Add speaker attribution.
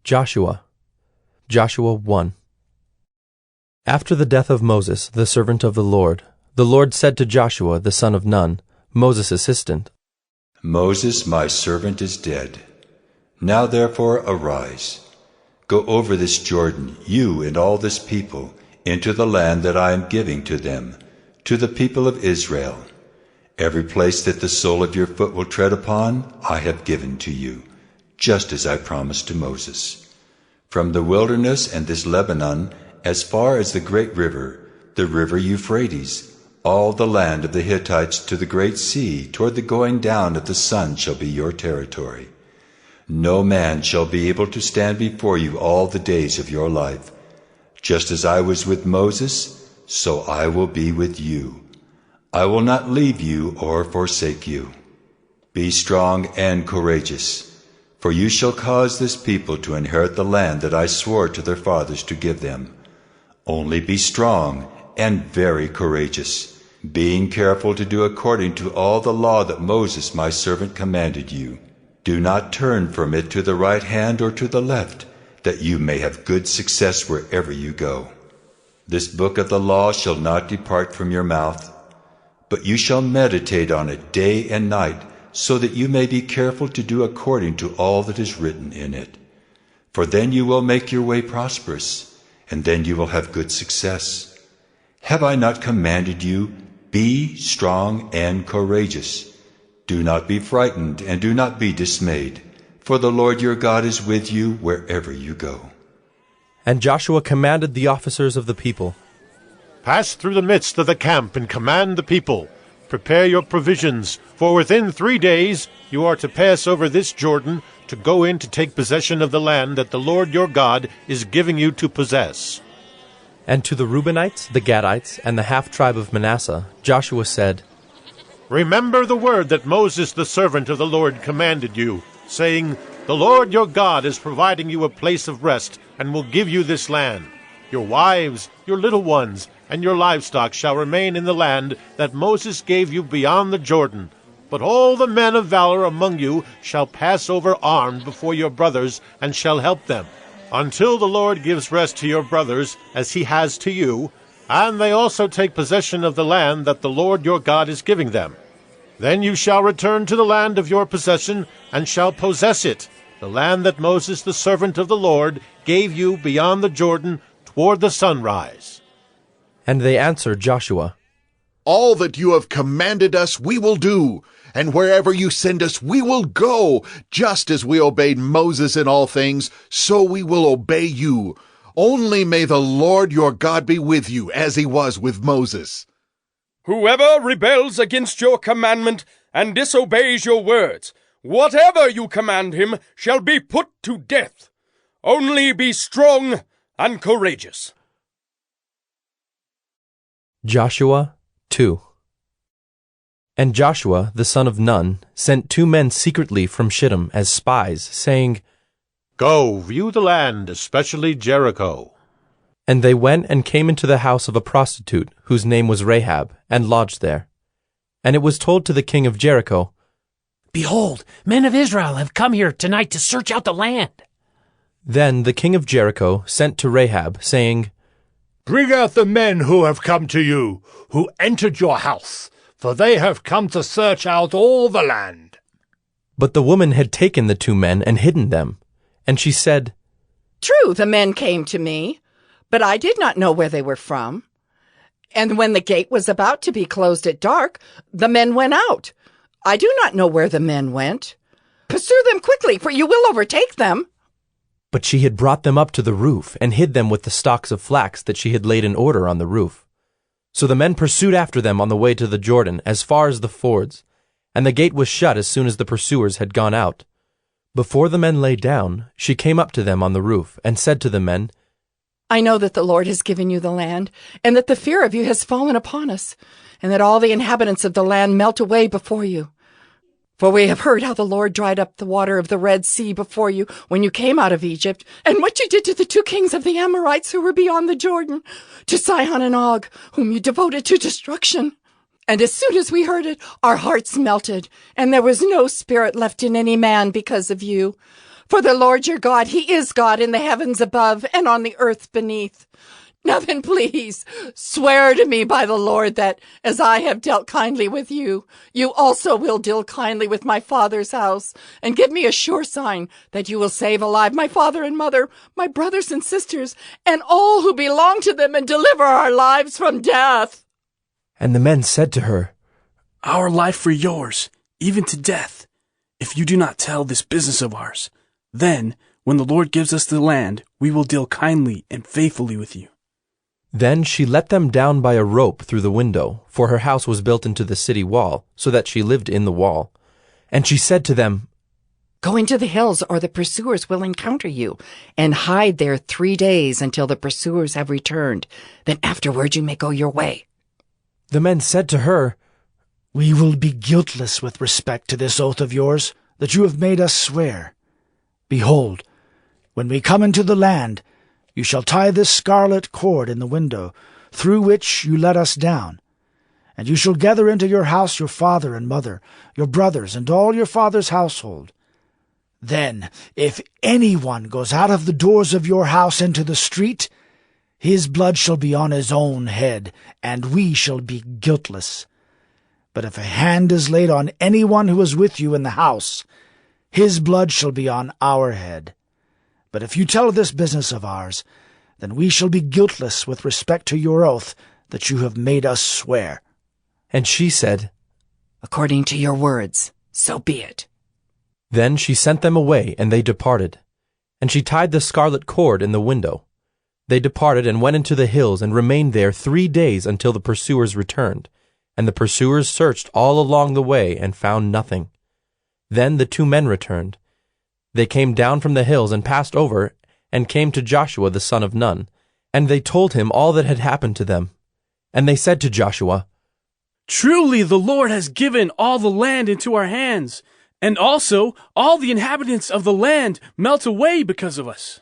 Speaker 1: Joshua 1. After the death of Moses, the servant of the Lord said to Joshua the son of Nun, Moses' assistant,
Speaker 2: Moses, my servant, is dead. Now therefore arise. Go over this Jordan, you and all this people, into the land that I am giving to them, to the people of Israel. Every place that the sole of your foot will tread upon, I have given to you, just as I promised to Moses. From the wilderness and this Lebanon, as far as the great river, the river Euphrates, all the land of the Hittites to the great sea, toward the going down of the sun shall be your territory. No man shall be able to stand before you all the days of your life. Just as I was with Moses, so I will be with you. I will not leave you or forsake you. Be strong and courageous, for you shall cause this people to inherit the land that I swore to their fathers to give them. Only be strong and very courageous, being careful to do according to all the law that Moses my servant commanded you. Do not turn from it to the right hand or to the left, that you may have good success wherever you go. This book of the law shall not depart from your mouth, but you shall meditate on it day and night, so that you may be careful to do according to all that is written in it. For then you will make your way prosperous, and then you will have good success. Have I not commanded you, be strong and courageous? Do not be frightened, and do not be dismayed, for the Lord your God is with you wherever you go.
Speaker 1: And Joshua commanded the officers of the people,
Speaker 3: Pass through the midst of the camp and command the people. Prepare your provisions, for within 3 days you are to pass over this Jordan to go in to take possession of the land that the Lord your God is giving you to possess.
Speaker 1: And to the Reubenites, the Gadites, and the half-tribe of Manasseh, Joshua said,
Speaker 3: Remember the word that Moses the servant of the Lord commanded you, saying, The Lord your God is providing you a place of rest, and will give you this land. Your wives, your little ones, and your livestock shall remain in the land that Moses gave you beyond the Jordan. But all the men of valor among you shall pass over armed before your brothers, and shall help them, until the Lord gives rest to your brothers, as he has to you, and they also take possession of the land that the Lord your God is giving them. Then you shall return to the land of your possession, and shall possess it, the land that Moses the servant of the Lord gave you beyond the Jordan toward the sunrise.
Speaker 1: And they answered Joshua,
Speaker 4: All that you have commanded us we will do, and wherever you send us we will go. Just as we obeyed Moses in all things, so we will obey you. Only may the Lord your God be with you, as he was with Moses.
Speaker 5: Whoever rebels against your commandment and disobeys your words, whatever you command him shall be put to death. Only be strong and courageous.
Speaker 1: Joshua 2. And Joshua the son of Nun sent 2 men secretly from Shittim as spies, saying,
Speaker 3: Go, view the land, especially Jericho.
Speaker 1: And they went and came into the house of a prostitute, whose name was Rahab, and lodged there. And it was told to the king of Jericho,
Speaker 6: Behold, men of Israel have come here tonight to search out the land.
Speaker 1: Then the king of Jericho sent to Rahab, saying,
Speaker 7: Bring out the men who have come to you, who entered your house, for they have come to search out all the land.
Speaker 1: But the woman had taken the 2 men and hidden them. And she said,
Speaker 8: True, the men came to me, but I did not know where they were from. And when the gate was about to be closed at dark, the men went out. I do not know where the men went. Pursue them quickly, for you will overtake them.
Speaker 1: But she had brought them up to the roof, and hid them with the stalks of flax that she had laid in order on the roof. So the men pursued after them on the way to the Jordan, as far as the fords, and the gate was shut as soon as the pursuers had gone out. Before the men lay down, she came up to them on the roof, and said to the men,
Speaker 8: I know that the Lord has given you the land, and that the fear of you has fallen upon us, and that all the inhabitants of the land melt away before you. For we have heard how the Lord dried up the water of the Red Sea before you when you came out of Egypt, and what you did to the 2 kings of the Amorites who were beyond the Jordan, to Sihon and Og, whom you devoted to destruction. And as soon as we heard it, our hearts melted, and there was no spirit left in any man because of you. For the Lord your God, he is God in the heavens above and on the earth beneath. Now then, please, swear to me by the Lord that, as I have dealt kindly with you, you also will deal kindly with my father's house, and give me a sure sign that you will save alive my father and mother, my brothers and sisters, and all who belong to them, and deliver our lives from death."
Speaker 1: And the men said to her,
Speaker 9: "Our life for yours, even to death, if you do not tell this business of ours. Then, when the Lord gives us the land, we will deal kindly and faithfully with you."
Speaker 1: Then she let them down by a rope through the window, for her house was built into the city wall, so that she lived in the wall. And she said to them,
Speaker 8: "Go into the hills, or the pursuers will encounter you, and hide there 3 days until the pursuers have returned. Then afterward you may go your way."
Speaker 1: The men said to her,
Speaker 10: "We will be guiltless with respect to this oath of yours that you have made us swear. Behold, when we come into the land, you shall tie this scarlet cord in the window, through which you let us down. And you shall gather into your house your father and mother, your brothers, and all your father's household. Then, if anyone goes out of the doors of your house into the street, his blood shall be on his own head, and we shall be guiltless. But if a hand is laid on anyone who is with you in the house, his blood shall be on our head. But if you tell this business of ours, then we shall be guiltless with respect to your oath that you have made us swear."
Speaker 1: And she said,
Speaker 8: "According to your words, so be it."
Speaker 1: Then she sent them away, and they departed. And she tied the scarlet cord in the window. They departed and went into the hills, and remained there 3 days until the pursuers returned. And the pursuers searched all along the way, and found nothing. Then the 2 men returned. They came down from the hills and passed over, and came to Joshua the son of Nun. And they told him all that had happened to them. And they said to Joshua,
Speaker 9: "Truly the Lord has given all the land into our hands, and also all the inhabitants of the land melt away because of us."